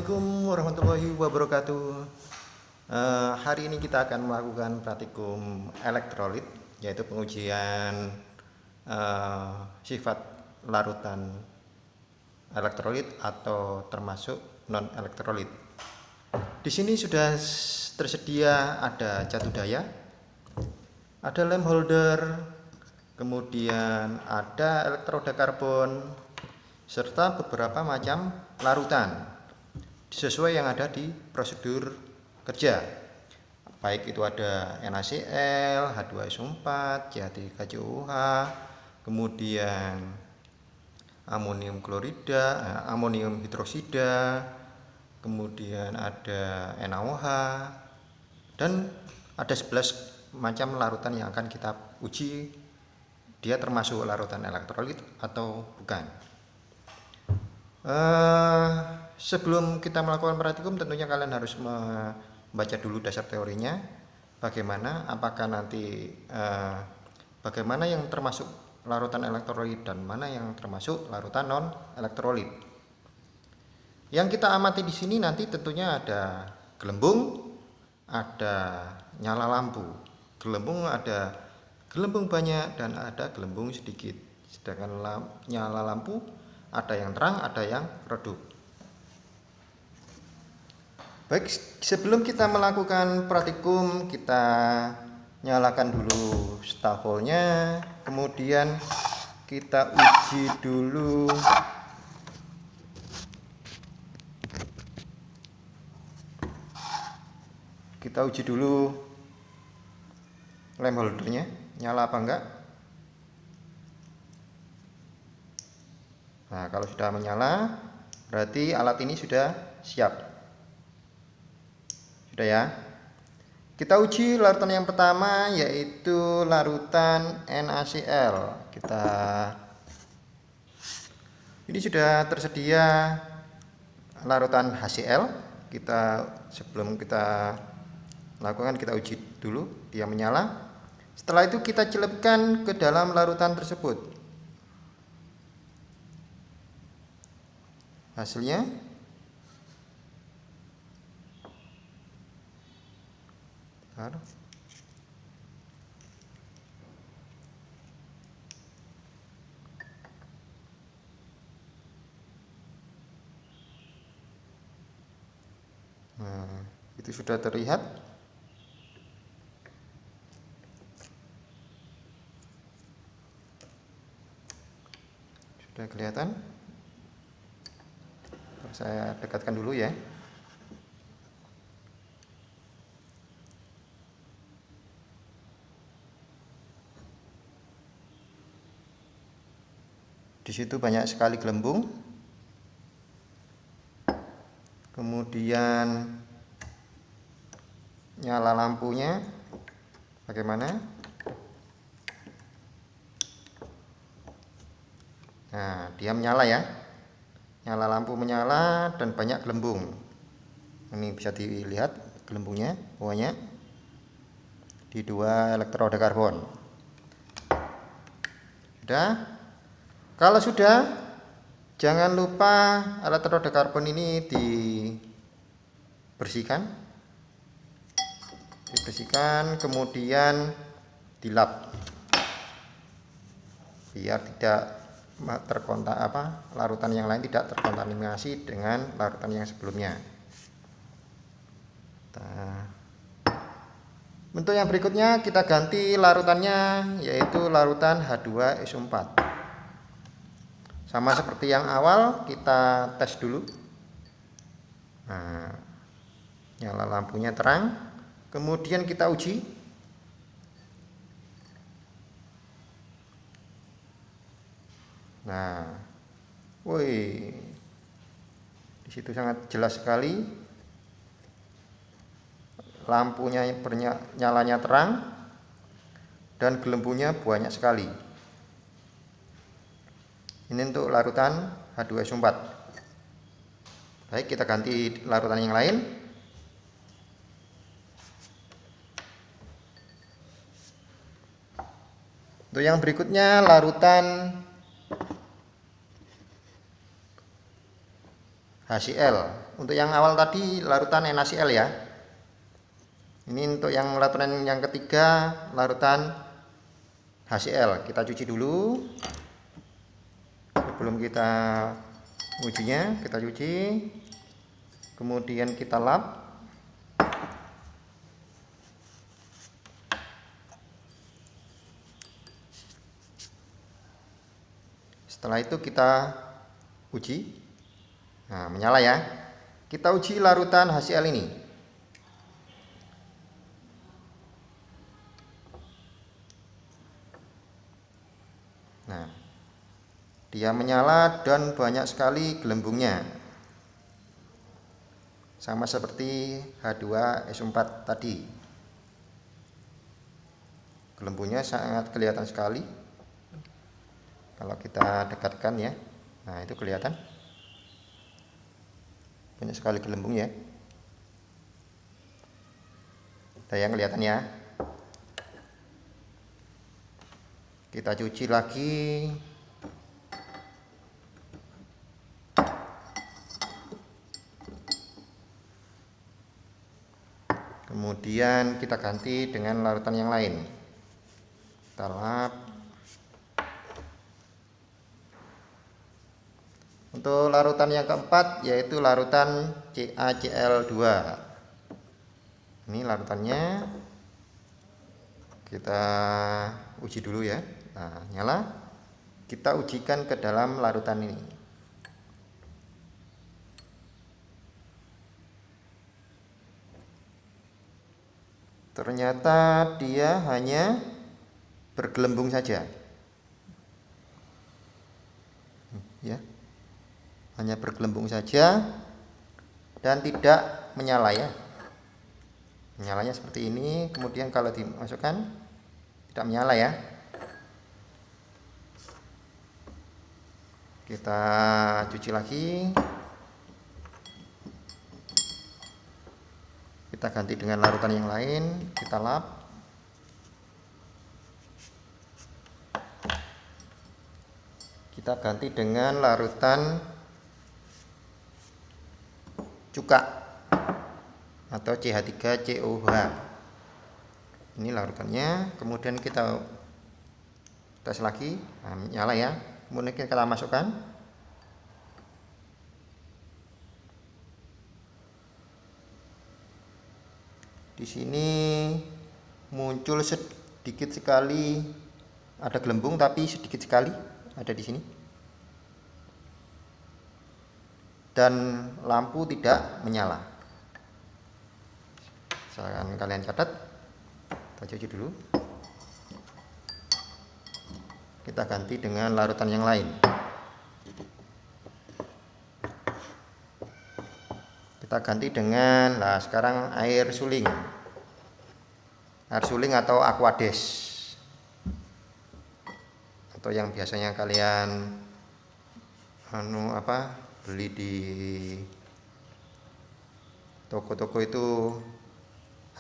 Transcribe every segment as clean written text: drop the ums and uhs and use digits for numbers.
Assalamualaikum warahmatullahi wabarakatuh. Hari ini kita akan melakukan praktikum elektrolit, yaitu pengujian sifat larutan elektrolit atau termasuk non elektrolit. Di sini sudah tersedia ada catu daya, ada lem holder, kemudian ada elektroda karbon, serta beberapa macam larutan sesuai yang ada di prosedur kerja, baik itu ada NaCl, H2SO4, CH3COOH, kemudian amonium klorida, amonium hidroksida, kemudian ada NaOH, dan ada 11 macam larutan yang akan kita uji dia termasuk larutan elektrolit atau bukan. Sebelum kita melakukan praktikum, tentunya kalian harus membaca dulu dasar teorinya, bagaimana bagaimana yang termasuk larutan elektrolit dan mana yang termasuk larutan non elektrolit. Yang kita amati di sini nanti tentunya ada gelembung, ada nyala lampu. Gelembung ada gelembung banyak dan ada gelembung sedikit. Sedangkan nyala lampu ada yang terang, ada yang redup. Baik, sebelum kita melakukan praktikum, kita nyalakan dulu stafolnya, kemudian kita uji dulu lem holdernya nyala apa enggak. Nah, kalau sudah menyala, berarti alat ini sudah siap. Sudah ya. Kita uji larutan yang pertama, yaitu larutan NaCl. Ini sudah tersedia larutan HCl. Sebelum kita lakukan, kita uji dulu dia menyala. Setelah itu kita celupkan ke dalam larutan tersebut. Hasilnya itu sudah terlihat. Sudah kelihatan. Saya dekatkan dulu ya. Di situ banyak sekali gelembung. Kemudian nyala lampunya bagaimana? Nah, dia menyala ya. Nyala lampu menyala dan banyak gelembung. Ini bisa dilihat gelembungnya banyak di dua elektroda karbon. Sudah? Kalau sudah, jangan lupa elektroda karbon ini dibersihkan, kemudian dilap biar tidak larutan yang lain tidak terkontaminasi dengan larutan yang sebelumnya. Bentuk yang berikutnya kita ganti larutannya, yaitu larutan H2SO4. Sama seperti yang awal, kita tes dulu. Nah, nyala lampunya terang, kemudian kita uji. Nah, woi, di situ sangat jelas sekali. Lampunya nyalanya terang dan gelembungnya banyak sekali. Ini untuk larutan H2SO4. Baik, kita ganti larutan yang lain. Untuk yang berikutnya larutan HCl. untuk yang awal tadi larutan NaCl ya. Ini untuk yang larutan yang ketiga larutan HCl. Kita cuci dulu. Sebelum kita ujinya, kita cuci. Kemudian kita lap. Setelah itu kita uji. Nah, menyala ya. Kita uji larutan HCl ini. Nah, dia menyala dan banyak sekali gelembungnya. Sama seperti H2SO4 tadi. Gelembungnya sangat kelihatan sekali. Kalau kita dekatkan ya. Nah, itu kelihatan. Banyak sekali gelembungnya. Ada yang kelihatan ya. Kita cuci lagi. Kemudian kita ganti dengan larutan yang lain. Kita lap. Untuk larutan yang keempat yaitu larutan CaCl2. Ini larutannya. Kita uji dulu ya. Nah, nyala. Kita ujikan ke dalam larutan ini. Ternyata dia hanya bergelembung saja. Ya. Hanya bergelembung saja dan tidak menyala ya. Menyalanya seperti ini, kemudian kalau dimasukkan tidak menyala ya. Kita cuci lagi. Kita ganti dengan larutan yang lain, kita lap. Kita ganti dengan larutan cuka atau CH3COH. Ini larutannya, kemudian kita tes lagi. Nah, nyala ya. Kemudian kita masukkan. Di sini muncul sedikit sekali, ada gelembung tapi sedikit sekali ada di sini. Dan lampu tidak menyala. Silakan kalian catat. Kita cuci dulu. Kita ganti dengan larutan yang lain. Kita ganti dengan, nah sekarang air suling. Air suling atau Aquades. Atau yang biasanya kalian beli di toko-toko itu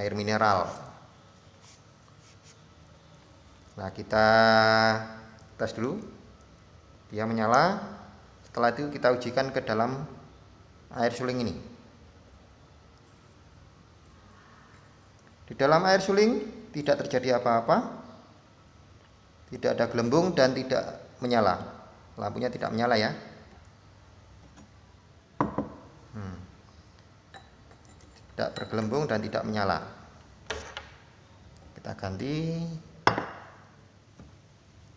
air mineral. Nah, kita tes dulu. Dia menyala. Setelah itu kita ujikan ke dalam air suling ini. Di dalam air suling tidak terjadi apa-apa. Tidak ada gelembung dan tidak menyala. Lampunya tidak menyala ya. Tidak bergelembung dan tidak menyala. Kita ganti.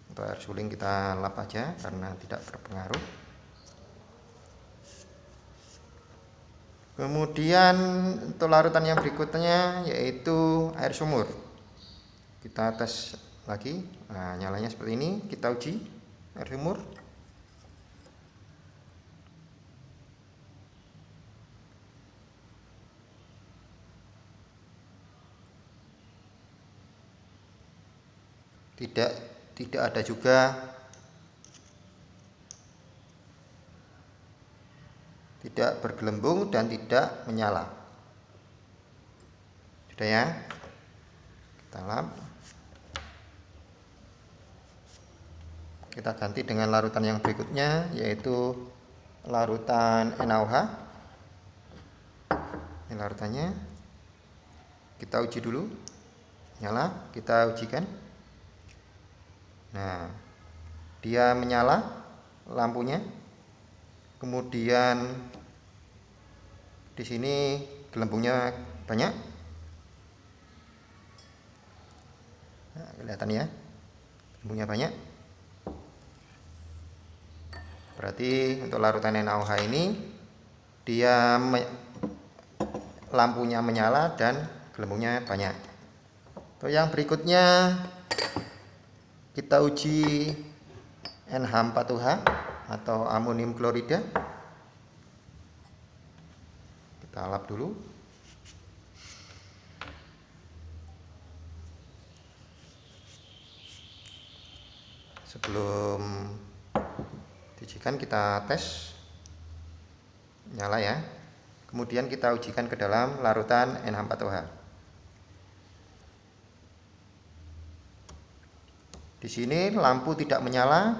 Untuk air suling kita lap aja karena tidak berpengaruh. Kemudian untuk larutan yang berikutnya yaitu air sumur. Kita tes lagi. Nah, nyalanya seperti ini. Kita uji air sumur. Tidak ada juga. Tidak bergelembung dan tidak menyala. Sudah ya. Kita lap. Kita ganti dengan larutan yang berikutnya yaitu larutan NaOH. Ini larutannya. Kita uji dulu. Nyala, kita ujikan. Nah, dia menyala lampunya. Kemudian di sini gelembungnya banyak. Nah, kelihatan ya, gelembungnya banyak. Berarti untuk larutan NaOH ini dia lampunya menyala dan gelembungnya banyak. Untuk yang berikutnya kita uji NH4OH atau amonium klorida. Kita lap dulu. Sebelum diujikan kita tes. Nyala ya. Kemudian kita ujikan ke dalam larutan NH4OH. Di sini lampu tidak menyala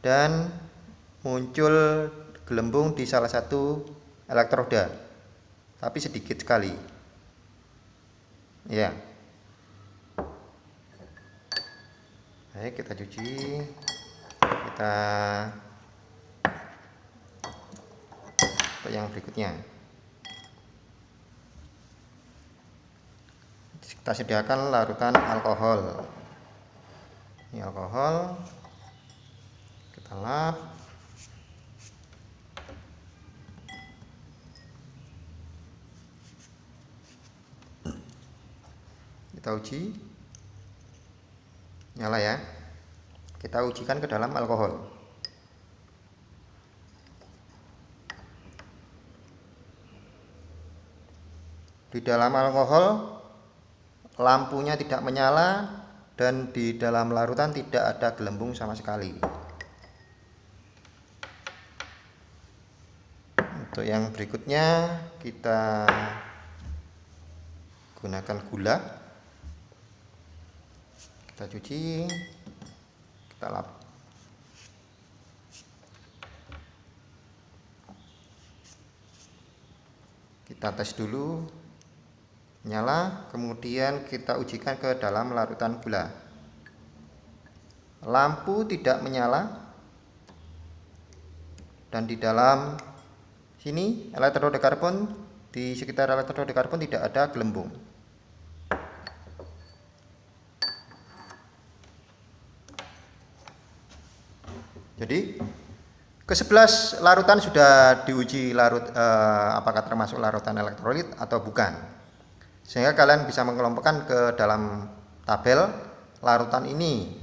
dan muncul gelembung di salah satu elektroda, tapi sedikit sekali. Ya. Baik, kita cuci. Kita untuk yang berikutnya. Kita sediakan larutan alkohol. Ini alkohol. Kita lap. Kita uji. Nyala ya. Kita ujikan ke dalam alkohol. Di dalam alkohol lampunya tidak menyala dan di dalam larutan tidak ada gelembung sama sekali. Untuk yang berikutnya kita gunakan gula. Kita cuci, kita lap. Kita tes dulu. Nyala, kemudian kita ujikan ke dalam larutan gula. Lampu tidak menyala dan di dalam sini elektroda karbon, di sekitar elektroda karbon tidak ada gelembung. Jadi ke-11 larutan sudah diuji apakah termasuk larutan elektrolit atau bukan. Sehingga kalian bisa mengelompokkan ke dalam tabel larutan ini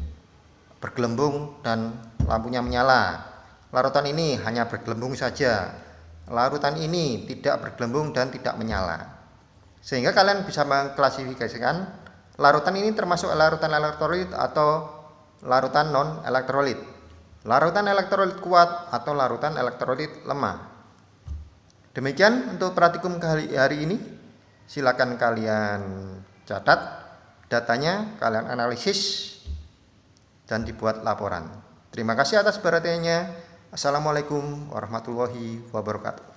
bergelembung dan lampunya menyala. Larutan ini hanya bergelembung saja. Larutan ini tidak bergelembung dan tidak menyala. Sehingga kalian bisa mengklasifikasikan larutan ini termasuk larutan elektrolit atau larutan non elektrolit. Larutan elektrolit kuat atau larutan elektrolit lemah. Demikian untuk praktikum hari ini. Silakan kalian catat datanya, kalian analisis dan dibuat laporan. Terima kasih atas perhatiannya. Assalamualaikum warahmatullahi wabarakatuh.